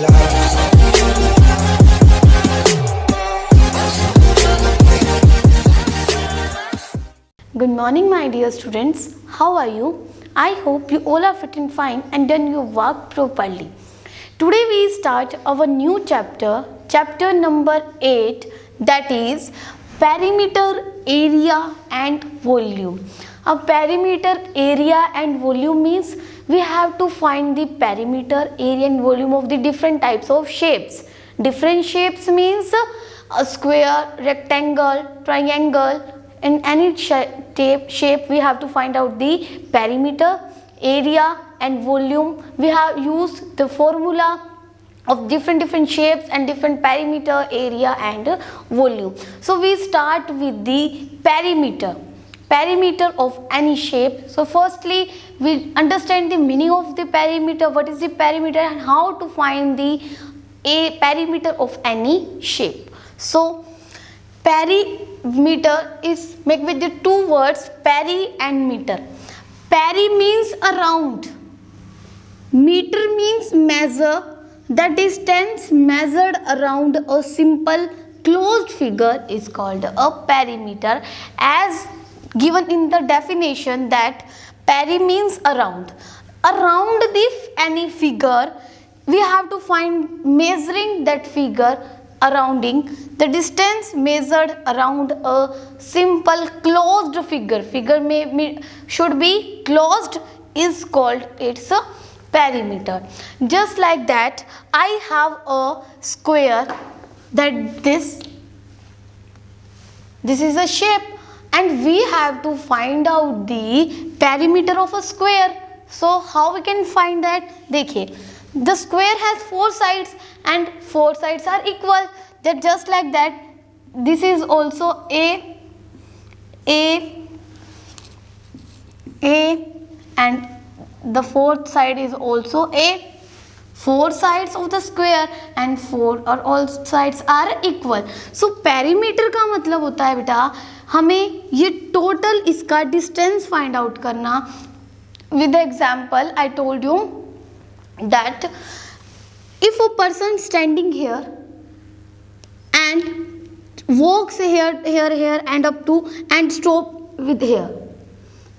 Good morning, my dear students. How are you? I hope you all are fit and fine and done your work properly. Today we start our new chapter, chapter number 8, that is perimeter, area and volume. A perimeter, area and volume means we have to find the perimeter, area and volume of the different types of shapes. Different shapes means a square, rectangle, triangle. In any shape we have to find out the perimeter, area and volume. We have used the formula of different shapes and different perimeter, area and volume. So we start with the perimeter of any shape. So firstly we understand the meaning of the perimeter, what is the perimeter and how to find the perimeter of any shape. So perimeter is made with the two words peri and meter. Peri means around, meter means measure. The distance measured around a simple closed figure is called a perimeter, as given in the definition that peri means around. Around any figure we have to find measuring that figure, surrounding the distance measured around a simple closed figure. Figure should be closed is called its perimeter. Just like that, I have a square, that this is a shape and we have to find out the perimeter of a square. So how we can find that? देखिए, the square has 4 sides and 4 sides are equal. That just like that, this is also A and the fourth side is also A. 4 sides of the square and 4 or all sides are equal. So perimeter का मतलब होता है बेटा हमें ये total इसका distance find out करना. With the example I told you that if a person standing here and walks here and up to and stop with here,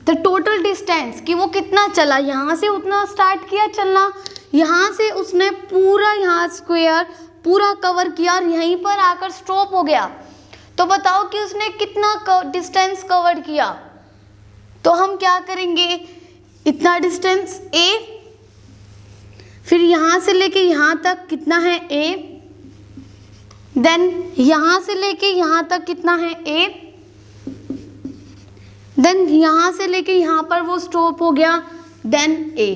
the total distance कि वो कितना चला, यहाँ से उतना स्टार्ट किया चलना, यहाँ से उसने पूरा यहाँ स्क्वायर पूरा कवर किया और यहीं पर आकर स्टॉप हो गया. तो बताओ कि उसने कितना डिस्टेंस कवर किया. तो हम क्या करेंगे, इतना डिस्टेंस A, फिर यहाँ से लेके यहाँ तक कितना है A, देन यहाँ से लेके यहाँ तक कितना है A, देन यहाँ से लेके यहाँ पर वो स्टॉप हो गया, देन A.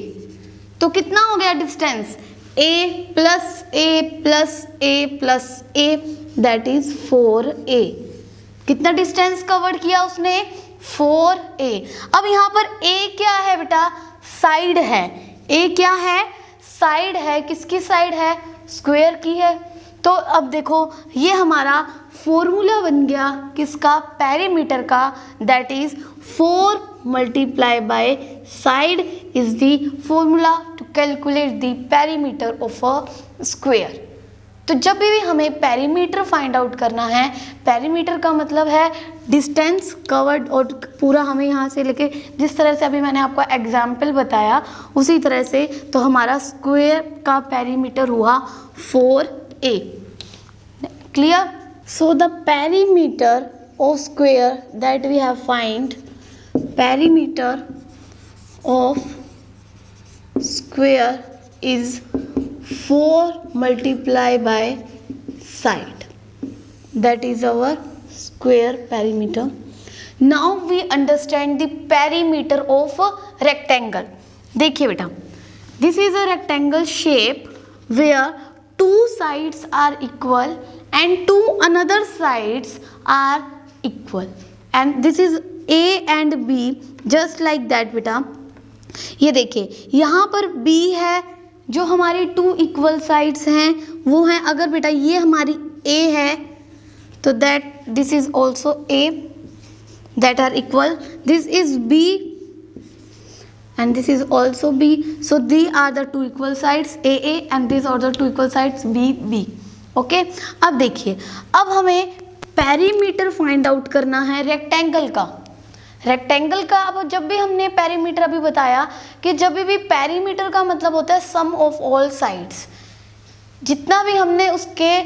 तो कितना हो गया distance, A plus A plus A plus A, that is 4A. कितना डिस्टेंस कवर किया उसने, 4A. अब यहाँ पर A क्या है बेटा, साइड है. A क्या है, साइड है. किसकी साइड है, स्क्वायर की है. तो अब देखो ये हमारा फॉर्मूला बन गया किसका, पेरीमीटर का, that is 4 multiply by side is the formula to calculate the perimeter of a square. तो जब भी हमें पेरीमीटर फाइंड आउट करना है, पेरीमीटर का मतलब है डिस्टेंस कवर्ड, और पूरा हमें यहाँ से लेके जिस तरह से अभी मैंने आपको एग्जाम्पल बताया उसी तरह से, तो हमारा स्क्वायर का पेरीमीटर हुआ 4A. Clear. So the perimeter of square that we have find, perimeter of square is 4 multiply by side, that is our square perimeter. Now we understand the perimeter of a rectangle. देखिए बेटा, this is a rectangle shape where 2 sides are equal and 2 another sides are equal, and this is A and B, just like that बेटा. ये देखिए यहाँ पर B है, जो हमारी 2 इक्वल साइड्स हैं वो हैं. अगर बेटा ये हमारी A है तो that this is also A, that are equal. This is B and this is also B. So these are the two equal sides AA and these are the two equal sides BB. Okay, अब देखिए, अब हमें perimeter find out करना है rectangle का। Rectangle का अब जब भी हमने पेरीमीटर अभी बताया कि जब भी पेरीमीटर का मतलब होता है सम ऑफ ऑल साइड्स, जितना भी हमने उसके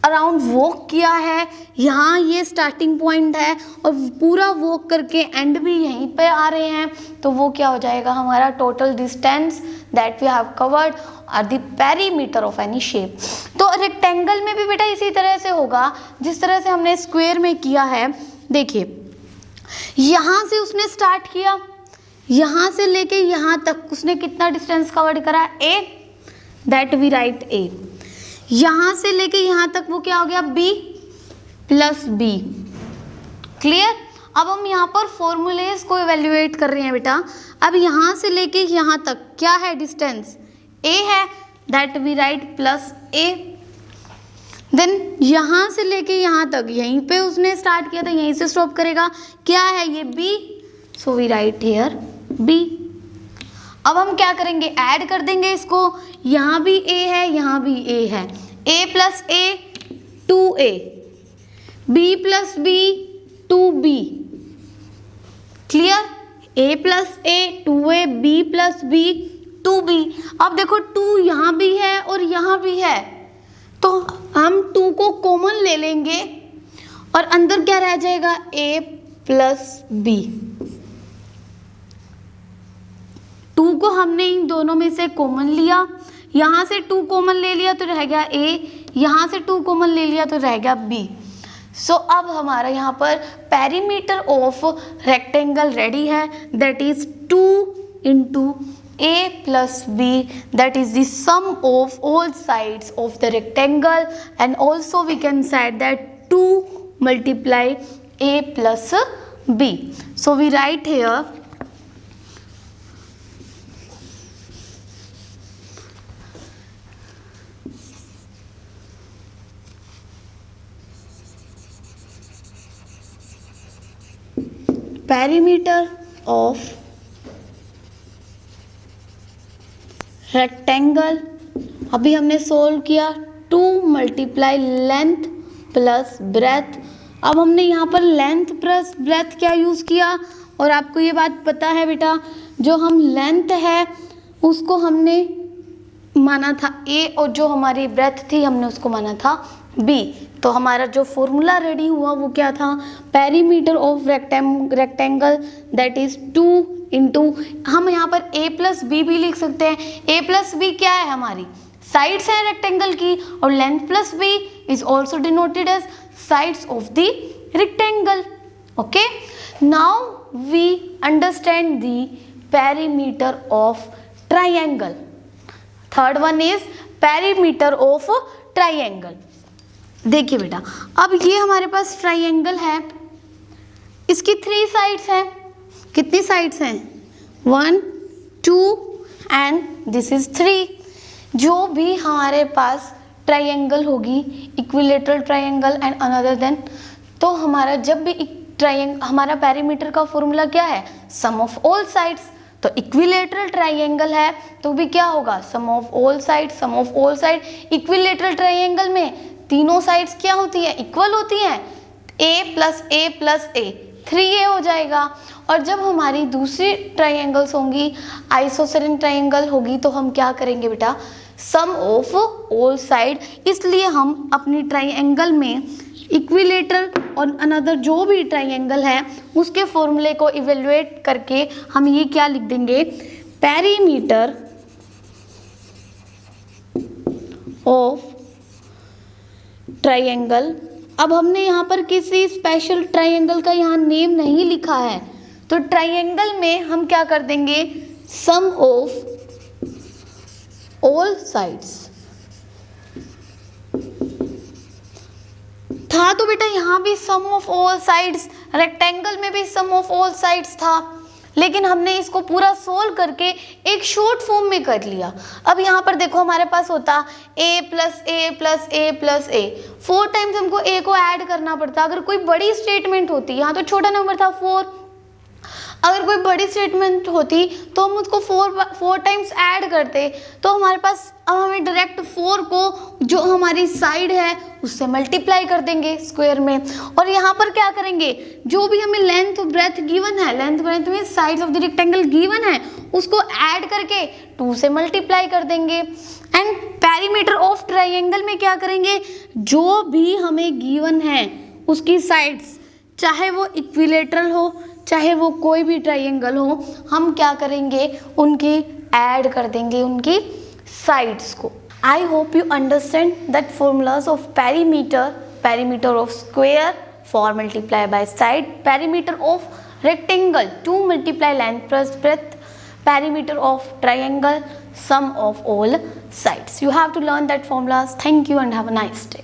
अराउंड वॉक किया है, यहाँ ये स्टार्टिंग पॉइंट है और पूरा वॉक करके एंड भी यहीं पे आ रहे हैं, तो वो क्या हो जाएगा हमारा total distance that we have covered are the perimeter of any shape. तो रेक्टेंगल में भी बेटा इसी तरह से होगा जिस तरह से हमने स्क्वायर में किया है। देखिए, यहाँ से उसने स्टार्ट किया, यहाँ से लेके यहाँ तक उसने कितना डिस्टेंस कवर करा A, that we write A। यहाँ से लेके यहाँ तक वो क्या हो गया B प्लस B। क्लियर? अब हम यहाँ पर फॉर्मूलेस को इवेल्युएट कर रहे हैं बेटा। अब यहाँ से लेके यहाँ तक क्या है डिस्टेंस A है, that we write plus A। Then यहाँ से लेके यहाँ तक यहीं पे उसने स्टार्ट किया था, यहीं से स्टॉप करेगा, क्या है ये B, so we write here B। अब हम क्या करेंगे, ऐड कर देंगे इसको, यहाँ भी A है यहाँ भी A है, A plus A 2A, B plus B 2B। Clear? A plus A 2A, B plus B 2B। अब देखो 2 यहाँ भी है और यहाँ भी है, तो हम 2 को कॉमन ले लेंगे और अंदर क्या रह जाएगा A प्लस B। 2 को हमने इन दोनों में से कॉमन लिया, यहाँ से 2 कॉमन ले लिया तो रह गया A, यहाँ से 2 कॉमन ले लिया तो रह गया B। सो अब हमारा यहाँ पर पेरीमीटर ऑफ रेक्टेंगल रेडी है, that is 2 into A plus B, that is the sum of all sides of the rectangle, and also we can say that 2 multiply A plus B. So we write here perimeter of rectangle. अभी हमने solve किया 2 multiply length plus breadth. अब हमने यहाँ पर length plus breadth क्या use किया, और आपको ये बात पता है बेटा, जो हम लेंथ है उसको हमने माना था A और जो हमारी ब्रेथ थी हमने उसको माना था B। तो हमारा जो फॉर्मूला रेडी हुआ वो क्या था, perimeter of rectangle that is 2 into, हम यहाँ पर A प्लस B भी लिख सकते हैं। A प्लस B क्या है, हमारी साइड्स हैं रेक्टेंगल की, और length plus B is also denoted as sides of the rectangle. Okay, now we understand the perimeter of triangle. Third one is perimeter of triangle. देखिए बेटा, अब ये हमारे पास ट्राइंगल है, इसकी 3 साइड्स हैं। कितनी साइड्स हैं, 1 2 एंड दिस इज 3। जो भी हमारे पास ट्राइंगल होगी, equilateral triangle and another then, तो हमारा जब भी ट्राइंगल, हमारा पेरीमीटर का फॉर्मूला क्या है, सम ऑफ ऑल साइड्स। तो इक्विलेटरल ट्राइंगल है तो भी क्या होगा, sum of all side, sum of all side. Equilateral triangle में तीनों साइड्स क्या होती है, इक्वल होती हैं, A plus A plus A 3A हो जाएगा। और जब हमारी दूसरी ट्राइंगल्स होंगी, आइसोसेलेस ट्राइंगल होगी, तो हम क्या करेंगे बेटा, सम ऑफ ऑल साइड। इसलिए हम अपनी ट्राइंगल में इक्विलेटरल और अनदर जो भी ट्राइंगल है उसके फॉर्मूले को इवेल्युएट करके हम ये क्या लिख देंगे, पेरीमीटर ऑफ ट्राइंगल। अब हमने यहाँ पर किसी स्पेशल ट्राइंगल का यहाँ नेम नहीं लिखा है, तो ट्राइंगल में हम क्या कर देंगे, सम ऑफ ऑल साइड्स। था तो बेटा यहाँ भी सम ऑफ ऑल साइड्स, रेक्टेंगल में भी सम ऑफ ऑल साइड्स था, लेकिन हमने इसको पूरा सोल्व करके एक शॉर्ट फॉर्म में कर लिया। अब यहाँ पर देखो हमारे पास होता A plus A plus A plus A, 4 times हमको A को ऐड करना पड़ता। अगर कोई बड़ी स्टेटमेंट होती, यहाँ तो छोटा नंबर था 4। अगर कोई बड़ी स्टेटमेंट होती तो हम उसको 4 टाइम्स ऐड करते, तो हमारे पास अब हमें डायरेक्ट 4 को जो हमारी साइड है उससे मल्टीप्लाई कर देंगे स्क्वायर में, और यहाँ पर क्या करेंगे, जो भी हमें लेंथ ब्रेथ गिवन है, लेंथ ब्रेथ में sides of the rectangle given है, उसको ऐड करके 2 से मल्टीप्लाई कर देंगे। एंड पेरीमीटर ऑफ ट्राइंगल में क्या करेंगे, जो भी हमें गिवन है उसकी साइड्स, चाहे वो इक्विलेटरल हो चाहे वो कोई भी ट्राइंगल हो, हम क्या करेंगे, उनकी ऐड कर देंगे उनकी साइड्स को। I hope you understand that formulas of perimeter, perimeter of square 4 multiply by side, perimeter of rectangle 2 multiply length plus breadth, perimeter of triangle sum of all sides. You have to learn that formulas. Thank you and have a nice day.